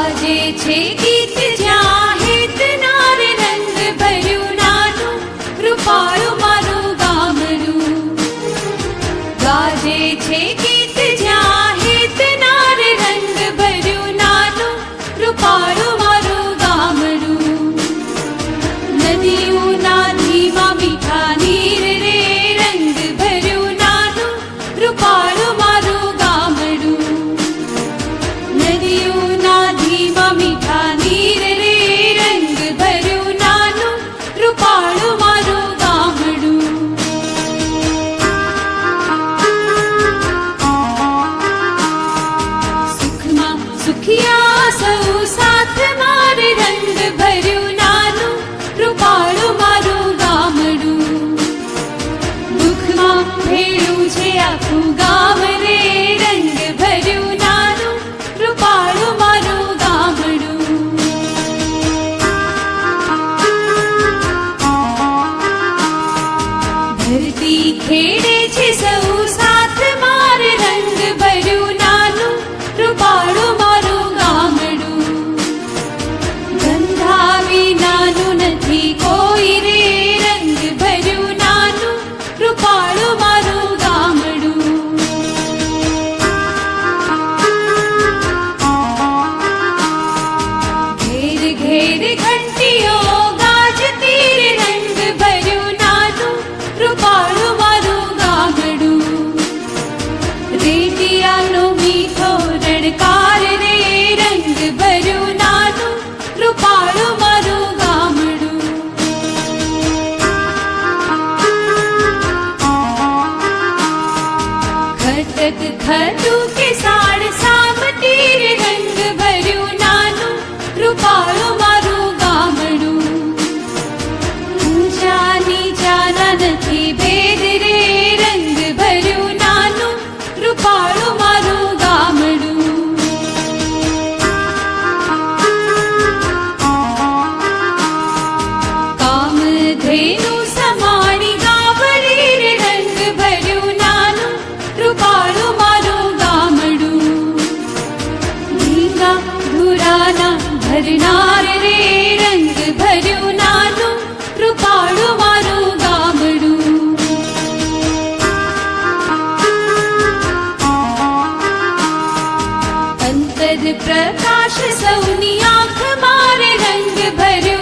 ગાજે છે ગીત જ્યાં હેત નાર રંગ ભર્યું નાનું રૂપાળું મારું ગામડું. ગાજે છે ગીત જ્યાં હેત નાર રંગ ભર્યું નાનું રૂપાળું મારું ગામડું. નદીઓના ધીમા મીઠા નીર રે રંગ ભર્યું નાનું રૂપાળું મારું ગામડું. નદીઓના ધીમા મીઠા નીર રે રંગ ભર્યું નાનું રૂપાળું મારું ગામડું. સુખમાં સુખિયા સૌ સાથ મારે રંગ ભર્યું નાનું રૂપાળું મારું ગામડું. દુઃખમાં ભેળું છે આખું ગામ રે રંગ ભર્યું નાનું રૂપાળું મારું ગામડું. ધરતી ખેડે છે સૌ સાથ મારે રંગ ભર્યું નાનું રૂપાળું મારું ગામડું. ગંધા વિનાનું નથી કોઈ રે રંગ ભર્યું નાનું રૂપાળું મારું ગામડું. ઘેર ઘેર ઘંટીઓ ગાજતી રે રંગ ભર્યું નાનું રૂપાળું મારું ગામડું. રેડિયાનો મીઠો રણકાર રે રંગ ભર્યું નાનું રૂપાળું મારું ગામડું. ખટક ખટું કે સાડ સામટી રે રંગ ભર્યું નાનું રૂપાળું મારું ગામડું. ઊંચા નીચાના નથી ભેદ રે રંગ ભર્યું નાનું રૂપાળું મારું ગામડું. કામધેનુ સમાણી ગાવડી રે રંગ ભર્યું નાનું રૂપાળું મારું ગામડું. કામધેનુ સમાણી ગાવડી રે રંગ ભર્યું નાનું રૂપાળું મારું ગામડું. ધીંગા ધુરાના ભરનાર રે રંગ ભર્યું નાનું રૂપાળું મારું ગામડું. અંતર પ્રકાશ સૌની આંખ મારે રંગ ભર્યું